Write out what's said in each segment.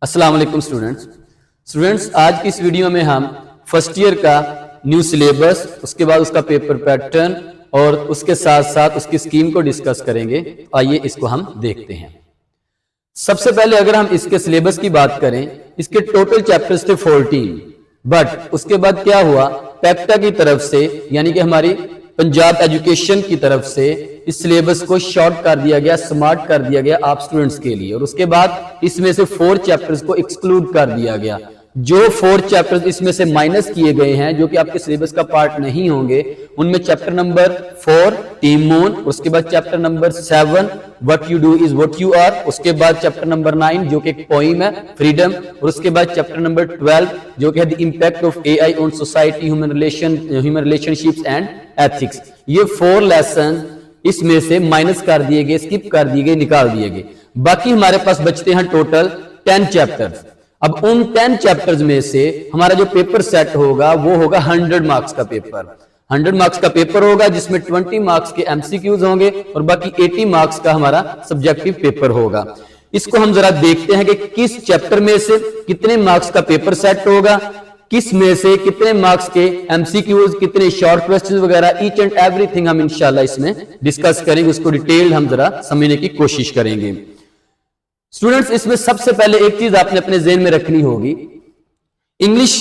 अस्सलाम वालेकुम स्टूडेंट्स, आज की इस वीडियो में हम फर्स्ट ईयर का न्यू सिलेबस, उसके बाद उसका पेपर पैटर्न और उसके साथ साथ उसकी स्कीम को डिस्कस करेंगे। आइए इसको हम देखते हैं। सबसे पहले अगर हम इसके सिलेबस की बात करें, इसके टोटल चैप्टर्स थे 14, बट उसके बाद क्या हुआ, पैक्टा की तरफ से यानी कि हमारी पंजाब एजुकेशन की तरफ से इस सिलेबस को शॉर्ट कर दिया गया, स्मार्ट कर दिया गया आप स्टूडेंट्स के लिए। और उसके बाद इसमें से 4 चैप्टर्स को एक्सक्लूड कर दिया गया। जो 4 चैप्टर्स इसमें से माइनस किए गए हैं, जो कि आपके सिलेबस का पार्ट नहीं होंगे, उनमें चैप्टर नंबर 4 टीम मून, उसके बाद chapter number 7 what you do is what you are, उसके बाद चैप्टर नंबर 9 जो कि एक पोइम है फ्रीडम, और उसके बाद चैप्टर नंबर 12 जो कि है the impact of AI on society, human relationships and ethics. ये 4 लेसन इसमें से माइनस कर दिए गए, स्किप कर दिए गए, निकाल दिए गए। बाकी हमारे पास बचते हैं टोटल 10 चैप्टर्स। अब उन 10 चैप्टर्स में से हमारा जो पेपर सेट होगा वो होगा 100 मार्क्स का पेपर। 100 मार्क्स का पेपर होगा जिसमें 20 मार्क्स के एमसीक्यूज होंगे और बाकी 80 मार्क्स का हमारा सब्जेक्टिव पेपर होगा। इसको हम जरा देखते हैं कि किस चैप्टर में से कितने मार्क्स का पेपर सेट होगा, किस में से कितने मार्क्स के एमसीक्यूज, कितने शॉर्ट क्वेश्चंस वगैरह, ईच एंड एवरीथिंग हम इंशाल्लाह इसमें डिस्कस करेंगे। उसको डिटेल हम जरा समझने की कोशिश करेंगे। स्टूडेंट्स, इसमें सबसे पहले एक चीज आपने अपने ज़हन में रखनी होगी, English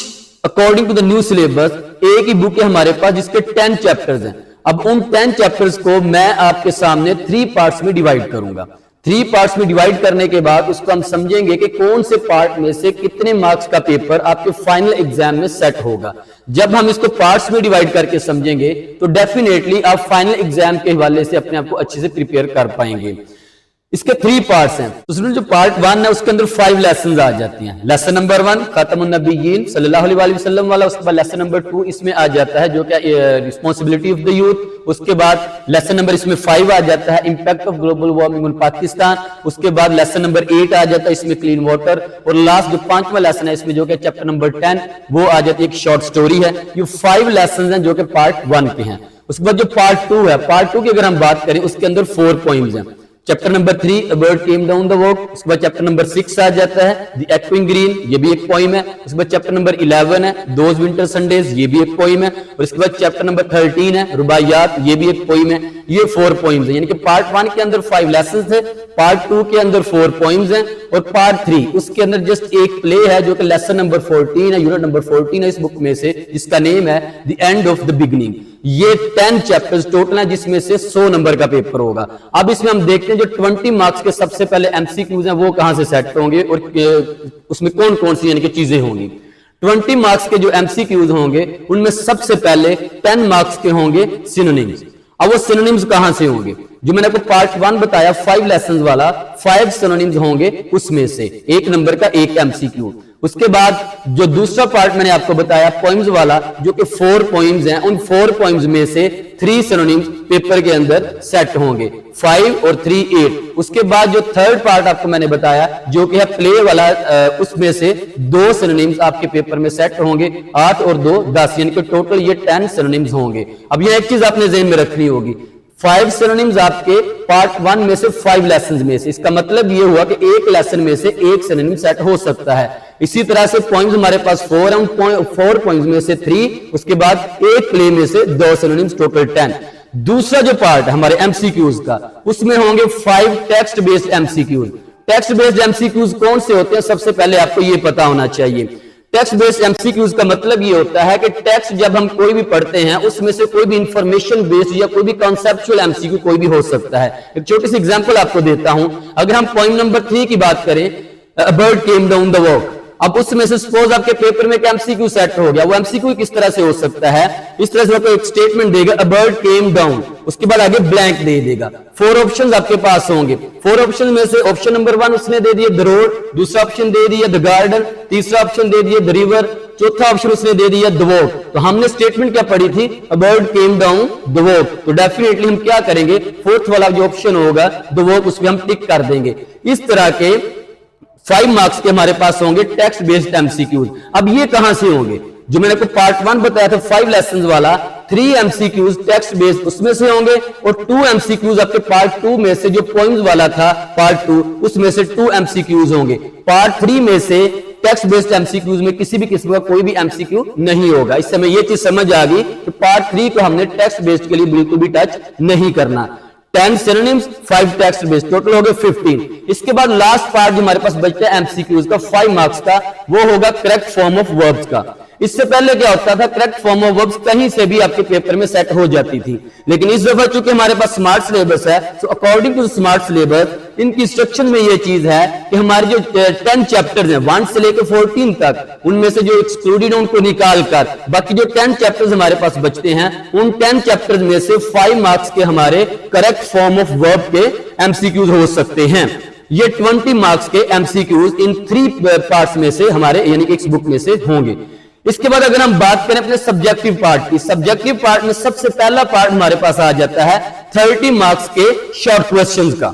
according to the new syllabus एक ही बुक है हमारे पास जिसके 10 चैप्टर्स हैं। अब उन 10 चैप्टर्स को मैं आपके सामने 3 पार्ट्स में डिवाइड करूंगा। 3 पार्ट्स में डिवाइड करने के बाद उसको हम समझेंगे कि कौन से पार्ट में से कितने मार्क्स का पेपर आपके फाइनल एग्जाम में सेट होगा। जब हम इसको पार्ट्स में डिवाइड करके समझेंगे तो डेफिनेटली आप फाइनल एग्जाम के हवाले से अपने आप को अच्छे से प्रिपेयर कर पाएंगे। इसके 3 पार्ट्स हैं। तो जो पार्ट 1 है उसके अंदर 5 लेसन आ जाती हैं। लेसन नंबर 1 खातमुन नबीयीन सल्लल्लाहु अलैहि वसल्लम वाला, उसके बाद लेसन नंबर 2 इसमें आ जाता है जो क्या रिस्पॉन्सिबिलिटी ऑफ द यूथ, उसके बाद लेसन नंबर इसमें 5 आ जाता है impact of global warming on Pakistan, उसके बाद लेसन नंबर 8 आ जाता है इसमें क्लीन वाटर, और लास्ट जो 5वां लेसन है इसमें जो कि चैप्टर नंबर 10 वो आ जाती है एक शॉर्ट स्टोरी है। ये 5 लेसन हैं जो कि पार्ट 1 के हैं। उसके बाद जो पार्ट 2 है, पार्ट 2 की अगर हम बात करें उसके अंदर 4 पोइम्स हैं। Chapter number 3 a bird came down the walk, उसके बाद चैप्टर नंबर 6 आ जाता है द एक्विंग ग्रीन, ये भी एक पोइम है। उसके बाद चैप्टर नंबर 11 है दोज विंटर संडेज, ये भी एक पोइम है। और इसके बाद चैप्टर नंबर 13 है रुबाइयात, ये भी एक पोइम है। ये 4 पोइम्स हैं, यानी कि पार्ट 1 के अंदर 5 लेसन थे, पार्ट 2 के अंदर 4 पोइम्स हैं, और पार्ट 3 उसके अंदर जस्ट एक प्ले है जो कि लेसन नंबर 14 है, यूनिट नंबर 14 है इस बुक में से, जिसका नेम है the end of the beginning. ये 10 चैप्टर्स टोटल है जिसमें से 100 नंबर का पेपर होगा। अब इसमें हम देखते हैं जो 20 मार्क्स के सबसे पहले एमसीक्यूज हैं वो कहां से सेट होंगे और उसमें कौन कौन सी यानी कि चीजें होंगी। 20 मार्क्स के जो एमसीक्यूज होंगे उनमें सबसे पहले 10 मार्क्स के होंगे सिनोनिम्स। अब वो सिनोनिम्स कहां से होंगे, जो मैंने आपको पार्ट 1 बताया 5 लेसन वाला, 5 सिनोनिम्स होंगे उसमें से 1 नंबर का 1 एमसीक्यू। उसके बाद जो दूसरा पार्ट मैंने आपको बताया पोइम्स वाला जो कि 4 पोइम्स हैं, उन 4 पोइम्स में से 3 सिनोनिम्स पेपर के अंदर सेट होंगे, 5 और 3 8। उसके बाद जो थर्ड पार्ट आपको मैंने बताया जो कि है प्ले वाला, उसमें से 2 सिनोनिम्स आपके पेपर में सेट होंगे, 8 और 2 10, यानी कि टोटल ये 10 सिनोनिम्स होंगे। अब ये एक चीज आपने ज़हन में रखनी होगी, 5 सिनोनिम्स आपके पार्ट 1 में से 5 लेसन में से, इसका मतलब ये हुआ कि एक लेसन में से एक सिनोनिम सेट हो सकता है। इसी तरह से पॉइंट्स हमारे पास 4 हैं, 4 पॉइंट्स में से 3, उसके बाद एक प्ले में से 2 सिनोनिम्स, टोटल 10। दूसरा जो पार्ट है हमारे एमसीक्यूज का, उसमें होंगे 5 text based MCQs. Text based MCQs कौन से होते हैं सबसे पहले आपको ये पता होना चाहिए। टेक्स्ट बेस्ड एमसीक्यूज का मतलब ये होता है कि टेक्स्ट जब हम कोई भी पढ़ते हैं उसमें से कोई भी इंफॉर्मेशन बेस्ड या कोई भी कॉन्सेप्चुअल एमसीक्यू कोई भी हो सकता है। एक छोटी सी एग्जांपल आपको देता हूं। अगर हम पॉइंट नंबर 3 की बात करें, a bird came down the walk, अब उसमें से सपोज आपके पेपर में एमसीक्यू सेट हो गया, वो एमसीक्यू किस तरह से हो सकता है, इस तरह से आपको एक स्टेटमेंट देगा अ बर्ड केम डाउन, उसके बाद आगे ब्लैंक दे देगा। 4 ऑप्शंस आपके पास होंगे, 4 ऑप्शन में से ऑप्शन नंबर 1 उसने दे दिया द रोड, दूसरा ऑप्शन दे दिया द गार्डन, तीसरा ऑप्शन दे दिया द रिवर, चौथा ऑप्शन उसने दे दिया द वॉक। तो हमने स्टेटमेंट क्या पढ़ी थी, a bird came down the walk, तो डेफिनेटली हम क्या करेंगे, 4th वाला जो ऑप्शन होगा द वॉक, उसमें हम टिक कर देंगे। इस तरह के 5 मार्क्स के हमारे पास होंगे टेक्स्ट बेस्ड एमसीक्यूज। अब ये कहां से होंगे, जो मैंने आपको पार्ट 1 बताया था 5 लेसन वाला, 3 MCQs टेक्स्ट बेस्ड उसमें से होंगे और 2 MCQs आपके पार्ट 2 में से जो पोइम्स वाला था पार्ट 2 उसमें से 2 MCQs होंगे। पार्ट 3 में से टेक्स्ट बेस्ड एमसीक्यूज में किसी भी किस्म का कोई भी एमसीक्यू नहीं होगा। इस समय ये चीज समझ आ गई कि पार्ट 3 को हमने टेक्स्ट बेस्ड के लिए बिल्कुल भी टच नहीं करना। 10 सिनोनिम्स 5 टेक्स्ट बेस्ड, टोटल हो गए 15। इसके बाद लास्ट पार्ट जो हमारे पास बचता है एमसीक्यूज का 5 मार्क्स का, वो होगा करेक्ट फॉर्म ऑफ वर्ब्स का। इससे पहले क्या होता था, करेक्ट फॉर्म ऑफ वर्ब्स कहीं से भी आपके पेपर में सेट हो जाती थी, लेकिन इस दफा चूंकि हमारे पास स्मार्ट सिलेबस है, so according to smart syllabus इनकी इंस्ट्रक्शन में ये चीज है कि हमारे जो 10 चैप्टर्स हैं 1 से लेकर 14 तक, उनमें से जो एक्सक्लूडेड उनको निकाल कर बाकी जो 10 चैप्टर्स हमारे पास बचते हैं, उन 10 चैप्टर्स में से 5 मार्क्स के हमारे करेक्ट फॉर्म ऑफ वर्ब के एमसीक्यूज हो सकते हैं। ये 20 मार्क्स के एमसीक्यूज इन 3 पार्ट्स में से हमारे यानी कि इस बुक में से होंगे। इसके बाद अगर हम बात करें अपने सब्जेक्टिव पार्ट की, सब्जेक्टिव पार्ट में सबसे पहला पार्ट हमारे पास आ जाता है 30 मार्क्स के शॉर्ट क्वेश्चंस का।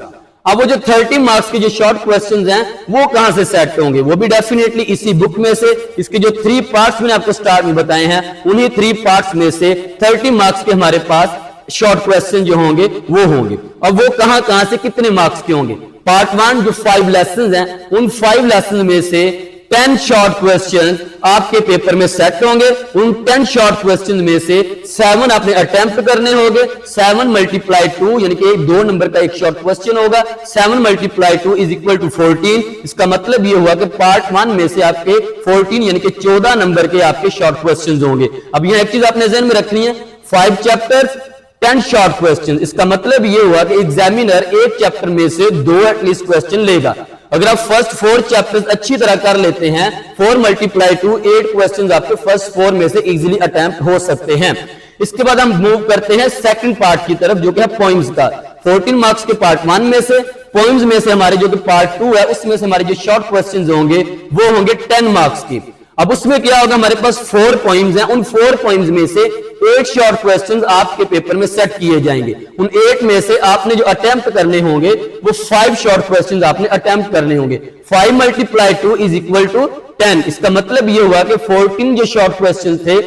अब वो जो 30 मार्क्स के जो शॉर्ट क्वेश्चंस हैं वो कहां से सेट होंगे, वो भी डेफिनेटली इसी बुक में से। इसके जो 3 पार्ट्स मैंने आपको स्टार्ट में बताए हैं, उन्हीं 3 पार्ट्स में से 30 मार्क्स के हमारे पास शॉर्ट क्वेश्चन जो होंगे वो होंगे। अब वो कहां से कितने मार्क्स के होंगे। पार्ट 1 जो 5 लेसन हैं, उन 5 लेसन में से 10 शॉर्ट क्वेश्चन आपके पेपर में सेट होंगे। उन 10 शॉर्ट क्वेश्चन में से 7 आपने अटेम्प्ट करने होंगे। 7 × 2 यानी कि 2 नंबर का एक शॉर्ट क्वेश्चन होगा। 7 × 2 = 14। इसका मतलब ये हुआ कि पार्ट 1 में से आपके 14 यानी कि 14 नंबर के आपके शॉर्ट क्वेश्चन होंगे। अब यह एक चीज आपने ध्यान में रखनी है, 5 चैप्टर्स 10 शॉर्ट क्वेश्चन, इसका मतलब ये हुआ कि एग्जामिनर एक चैप्टर में से 2 एटलीस्ट क्वेश्चन लेगा। अगर आप फर्स्ट 4 चैप्टर्स अच्छी तरह कर लेते हैं, 4 × 2 8 क्वेश्चंस आपके फर्स्ट 4 में से इजीली अटेम्प्ट हो सकते हैं। इसके बाद हम मूव करते हैं सेकंड पार्ट की तरफ, जो कि है पोइम्स का। 14 मार्क्स के पार्ट 1 में से, पोइम्स में से हमारे जो कि पार्ट 2 है, उसमें से हमारे जो शॉर्ट क्वेश्चंस होंगे वो होंगे 10 मार्क्स की। अब उसमें क्या होगा, हमारे पास 4 पोइम्स हैं, उन 4 पोइम्स में से 8 शॉर्ट क्वेश्चंस आपके पेपर में सेट किए जाएंगे। उन 8 में से आपने जो अटेम्प्ट करने होंगे वो 5 शॉर्ट क्वेश्चंस आपने अटेम्प्ट करने होंगे। 5 × 2 = 10। इसका मतलब ये हुआ कि 14 जो शॉर्ट क्वेश्चन थे,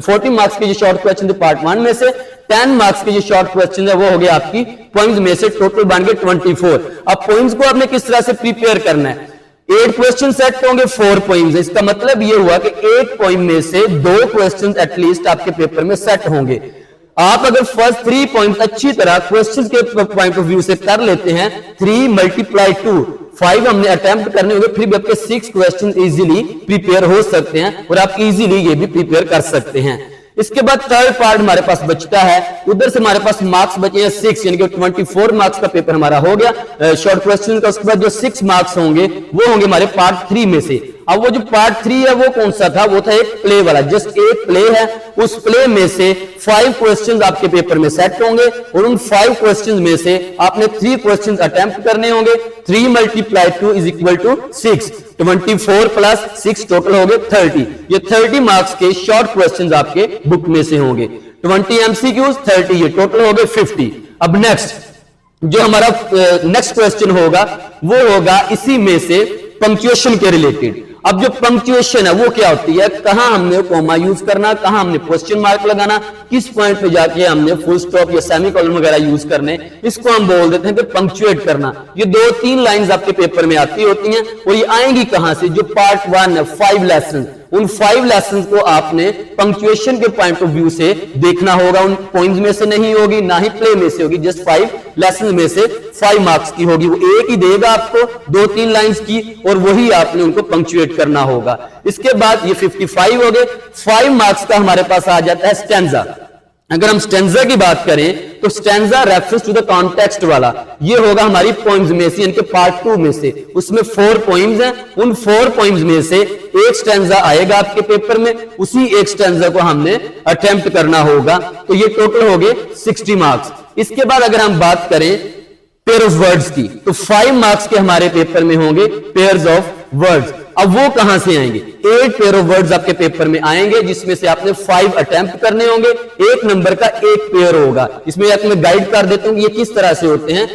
14 मार्क्स के जो शॉर्ट क्वेश्चन थे पार्ट 1 में से, 10 मार्क्स के जो शॉर्ट क्वेश्चन है वो हो गए आपकी पोइम्स में से, टोटल बन गए 24। अब पोइम्स को आपने किस तरह से प्रिपेयर करना है, 8 क्वेश्चन सेट होंगे, 4 पोइम्स। इसका मतलब ये हुआ कि 8 पोइम में से 2 क्वेश्चन एटलीस्ट आपके पेपर में सेट होंगे। आप अगर फर्स्ट 3 पॉइंट अच्छी तरह क्वेश्चंस के पॉइंट ऑफ व्यू से कर लेते हैं, 3 × 2 5 हमने अटेम्प्ट करने होंगे, फिर भी आपके 6 क्वेश्चन इजीली प्रिपेयर हो सकते हैं और आप इजीली ये भी प्रिपेयर कर सकते हैं। इसके बाद थर्ड पार्ट हमारे पास बचता है, उधर से हमारे पास मार्क्स बचे हैं 6, यानी कि 24 मार्क्स का पेपर हमारा हो गया शॉर्ट क्वेश्चन का। उसके बाद जो 6 मार्क्स होंगे वो होंगे हमारे पार्ट 3 में से। अब वो जो पार्ट 3 है वो कौन सा था, वो था एक प्ले वाला, जस्ट एक प्ले है। उस प्ले में से 5 क्वेश्चंस आपके पेपर में सेट होंगे और उन 5 क्वेश्चंस में से आपने 3 क्वेश्चंस अटेम्प्ट करने होंगे। 3 × 2 = 6, 24 + 6 टोटल हो गए 30। ये 30 मार्क्स के शॉर्ट क्वेश्चंस आपके बुक में से होंगे। 20 MCQs 30, ये टोटल हो गए 50। अब नेक्स्ट जो हमारा नेक्स्ट क्वेश्चन होगा वो होगा इसी में से पंक्चुएशन के रिलेटेड। अब जो पंक्चुएशन है वो क्या होती है, कहां हमने कॉमा यूज करना, कहां हमने क्वेश्चन मार्क लगाना, किस पॉइंट पे जाके हमने फुल स्टॉप या सेमीकोलन वगैरह यूज करने, इसको हम बोल देते हैं कि पंक्चुएट करना। ये 2-3 लाइंस आपके पेपर में आती होती हैं और ये आएंगी कहां से, जो पार्ट 1 है 5 लेसन, उन 5 लेसन को आपने पंक्चुएशन के पॉइंट ऑफ व्यू से देखना होगा। उन पॉइंट्स में से नहीं होगी, ना ही प्ले में से होगी, जस्ट 5 लेसन में से 5 मार्क्स की होगी। वो एक ही देगा आपको 2-3 लाइंस की और वही आपने उनको पंक्चुएट करना होगा। इसके बाद ये 55 हो गए। 5 मार्क्स का हमारे पास आ जाता है स्टैंजा। अगर हम स्टैंजा की बात करें तो stanza reference to the context वाला, ये होगा हमारी पोइम्स में से, यानी कि पार्ट 2 में से। उसमें 4 पोइम्स हैं, उन 4 पोइम्स में से एक स्टैंजा आएगा आपके पेपर में, उसी एक स्टैंजा को हमने अटेम्प्ट करना होगा। तो ये टोटल हो गए 60 मार्क्स। इसके बाद अगर हम बात करें पेयर ऑफ वर्ड्स की, तो 5 मार्क्स के हमारे पेपर में होंगे पेयर्स ऑफ वर्ड्स। अब वो कहां से आएंगे, 8 पेयर ऑफ वर्ड्स आपके पेपर में आएंगे, जिसमें से आपने 5 अटेम्प्ट करने होंगे। 1 नंबर का एक पेयर होगा। इसमें मैं गाइड कर देता हूं कि ये किस तरह से होते हैं।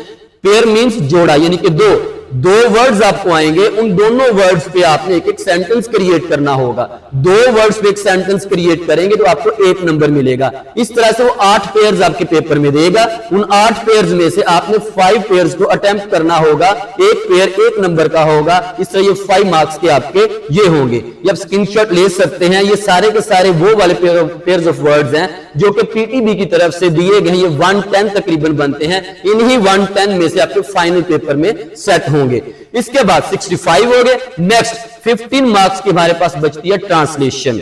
पेयर मींस जोड़ा, यानी कि 2। दो वर्ड्स आपको आएंगे, उन दोनों वर्ड्स पे आपने एक एक सेंटेंस क्रिएट करना होगा। दो वर्ड्स पे एक सेंटेंस क्रिएट करेंगे तो आपको 1 नंबर मिलेगा। इस तरह से वो 8 पेयर्स आपके पेपर में देगा। उन 8 पेयर्स में से आपने 5 पेयर्स को अटेम्प्ट करना होगा। एक पेयर 1 नंबर का होगा। इस तरह ये 5 मार्क्स के आपके ये होंगे। ये आप स्क्रीनशॉट ले सकते हैं। ये सारे के सारे वो वाले पेयर्स ऑफ वर्ड्स हैं जो कि पीटीबी की तरफ से दिए गए। ये 110 तकरीबन बनते हैं। इन्हीं 110 में से आपके फाइनल पेपर में सेट होंगे। इसके बाद 65 हो गए। नेक्स्ट 15 मार्क्स की हमारे पास बचती है ट्रांसलेशन।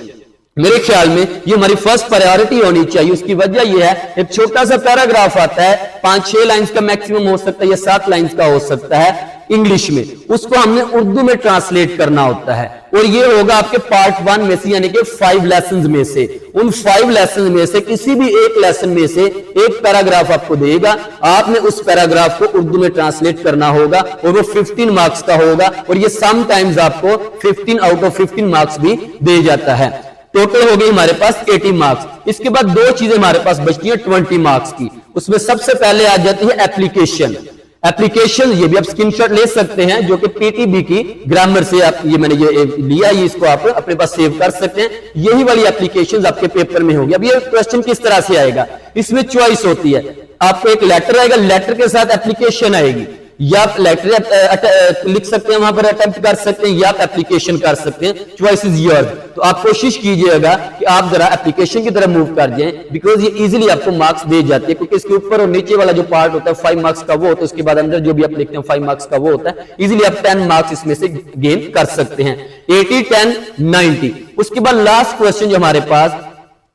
मेरे ख्याल में ये हमारी फर्स्ट प्रायोरिटी होनी चाहिए। उसकी वजह यह है, एक छोटा सा पैराग्राफ आता है, 5-6 लाइंस का मैक्सिमम हो सकता है या 7 लाइंस का हो सकता है इंग्लिश में, उसको हमने उर्दू में ट्रांसलेट करना होता है। और ये होगा आपके पार्ट 1 में से, यानी कि 5 लेसन्स में से। उन 5 लेसन में से किसी भी एक लेसन में से एक पैराग्राफ आपको देगा। आपने उस पैराग्राफ को उर्दू में ट्रांसलेट करना होगा और वो 15 मार्क्स का होगा। और ये समटाइम्स आपको 15 आउट ऑफ 15 मार्क्स भी दे जाता है। टोटल हो गई हमारे पास 80 मार्क्स। इसके बाद दो चीजें हमारे पास बचती हैं 20 मार्क्स की। उसमें सबसे पहले आ जाती है एप्लीकेशन। एप्लीकेशन ये भी आप स्क्रीनशॉट ले सकते हैं, जो कि पीटीबी की ग्रामर से आप ये मैंने ये लिया, ये इसको आप अपने पास सेव कर सकते हैं। यही वाली एप्लीकेशंस आपके पेपर में होगी। अब ये क्वेश्चन किस तरह से आएगा, इसमें चॉइस होती है। आपको एक लेटर आएगा, लेटर के साथ एप्लीकेशन आएगी। या आप लेटर लिख सकते हैं, वहां पर अटेम्प्ट कर सकते हैं, या आप एप्लीकेशन कर सकते हैं। Choice is yours. तो आप कोशिश कीजिएगा कि आप जरा एप्लीकेशन की तरफ मूव कर जाएं, बिकॉज ये इजीली आपको मार्क्स दे जाती है। क्योंकि इसके ऊपर और नीचे वाला जो पार्ट होता है 5 मार्क्स का वो होता है, उसके बाद अंदर जो भी आप लिखते हैं 5 मार्क्स का वो होता है। इजीली आप 10 मार्क्स इसमें से गेन कर सकते हैं। 80, 10, 90। उसके बाद लास्ट क्वेश्चन जो हमारे पास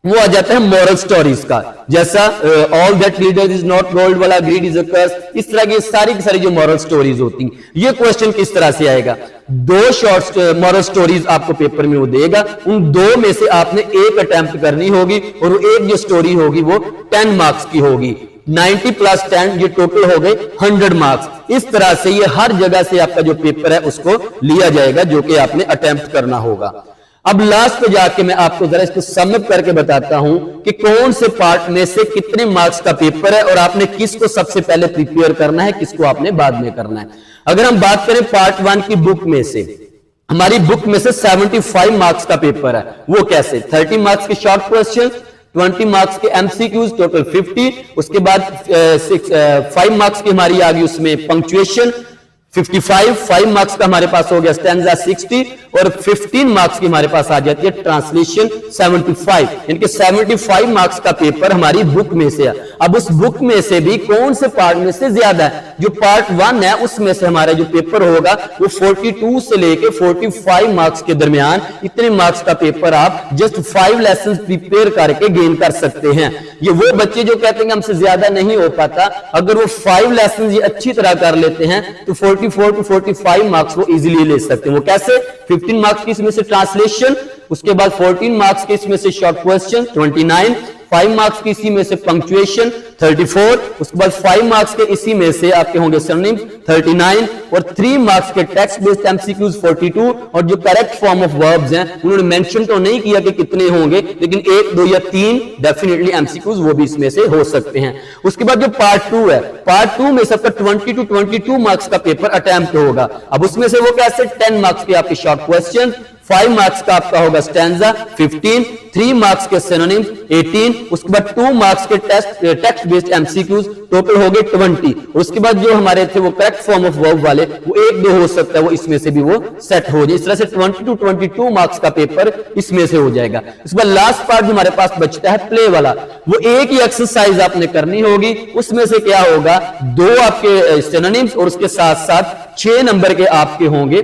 वो आ जाता है मॉरल स्टोरीज का। जैसा all that leaders is not gold वाला, ग्रीड इज अ कर्स, इस तरह की सारी जो मॉरल स्टोरीज होती हैं, ये क्वेश्चन किस तरह से आएगा। 2 शॉर्ट मॉरल स्टोरीज आपको पेपर में वो देगा। उन 2 में से आपने एक अटेम्प्ट करनी होगी और एक जो स्टोरी होगी वो 10 मार्क्स की होगी। 90 + 10 ये टोटल हो गए 100 मार्क्स। इस तरह से ये हर जगह से आपका जो पेपर है उसको लिया जाएगा, जो कि आपने अटेम्प्ट करना होगा। अब लास्ट पे जाके मैं आपको जरा इसको समअप करके बताता हूं कि कौन से पार्ट में से कितने मार्क्स का पेपर है और आपने किसको सबसे पहले प्रिपेयर करना है, किसको आपने बाद में करना है। अगर हम बात करें पार्ट 1 की बुक में से, हमारी बुक में से 75 मार्क्स का पेपर है। वो कैसे? 30 मार्क्स के शॉर्ट क्वेश्चन, 20 मार्क्स के एमसीक्यूज, टोटल 50। उसके बाद 5 मार्क्स की हमारी आ गई उसमें पंक्चुएशन 55, 5 मार्क्स का हमारे पास हो गया स्टैंजा 60 और 15 मार्क्स की हमारे पास आ जाती है ट्रांसलेशन 75। इनके 75 मार्क्स का पेपर हमारी बुक में से है। अब उस बुक में से भी कौन से पार्ट में से ज्यादा है? जो पार्ट 1 है उसमें से हमारा जो पेपर होगा वो 42 से लेके 45 मार्क्स के दरमियान, इतने मार्क्स का पेपर आप जस्ट 5 लेसन प्रिपेयर करके गेन कर सकते हैं। ये वो बच्चे जो कहते हैं हमसे ज्यादा नहीं हो पाता, अगर वो 5 लेसन ये अच्छी तरह कर लेते हैं तो 44 to 45 मार्क्स वो इजीली ले सकते हैं। वो कैसे? 15 मार्क्स की इसमें से ट्रांसलेशन, उसके बाद 14 मार्क्स के इसमें से शॉर्ट क्वेश्चन 29, 5 मार्क्स की इसी में से पंक्चुएशन 34, उसके बाद 5 मार्क्स के इसी में से आपके होंगे सिनोनिम्स 39 और 3 मार्क्स के टेक्स्ट बेस्ड एमसीक्यूज 42। और जो करेक्ट फॉर्म ऑफ वर्ब्स हैं उन्होंने मेंशन तो नहीं किया कि कितने होंगे, लेकिन 1, 2 या 3 डेफिनेटली एमसीक्यूज वो भी इसमें से हो सकते हैं। उसके बाद जो पार्ट 2 है, पार्ट 2 में सबका 20 to 22 मार्क्स का पेपर अटेम्प्ट होगा। अब उसमें से वो कैसे? 10 मार्क्स के आपके शॉर्ट क्वेश्चन, 5 मार्क्स का आपका होगा स्टैंजा 15, 3 मार्क्स के सिनोनिम्स 18, उसके बाद 2 मार्क्स के टेक्स्ट बेस्ड एमसीक्यूज, टोटल हो गए 20। उसके बाद जो हमारे थे वो करेक्ट फॉर्म ऑफ वर्ब वाले वो 1-2 हो सकता है, वो इसमें से भी वो सेट हो जाए। इस तरह से 20 to 22 मार्क्स का पेपर इसमें से हो जाएगा। उसके बाद लास्ट पार्ट जो हमारे पास बचता है प्ले वाला, वो एक ही एक्सरसाइज आपने करनी होगी। उसमें से क्या होगा? 2 आपके सिनोनिम्स और उसके साथ साथ 6 नंबर के आपके होंगे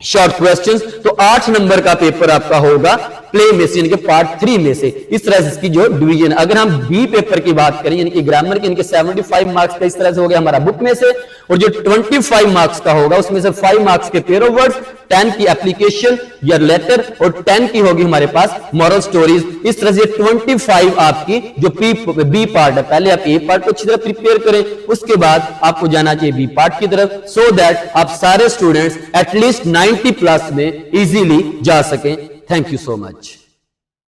शॉर्ट क्वेश्चंस। तो 8 नंबर का पेपर आपका होगा प्ले में से, यानी कि पार्ट 3 में से। इस तरह से इसकी जो डिवीजन, अगर हम बी पेपर की बात करें यानी कि ग्रामर के, इनके 75 मार्क्स का इस तरह से हो गया हमारा बुक में से। और जो 25 मार्क्स का होगा उसमें से 5 मार्क्स के पेयर ऑफ वर्ड्स, 10 की एप्लीकेशन या लेटर और 10 की होगी हमारे पास मॉरल स्टोरीज। इस तरह से 25 आपकी जो बी पार्ट है, पहले आप ए पार्ट को अच्छी तरह प्रिपेयर करें, उसके बाद आपको जाना चाहिए बी पार्ट की तरफ, सो दैट आप सारे स्टूडेंट्स एटलीस्ट 90+ में इजीली जा सकें। Thank you so much.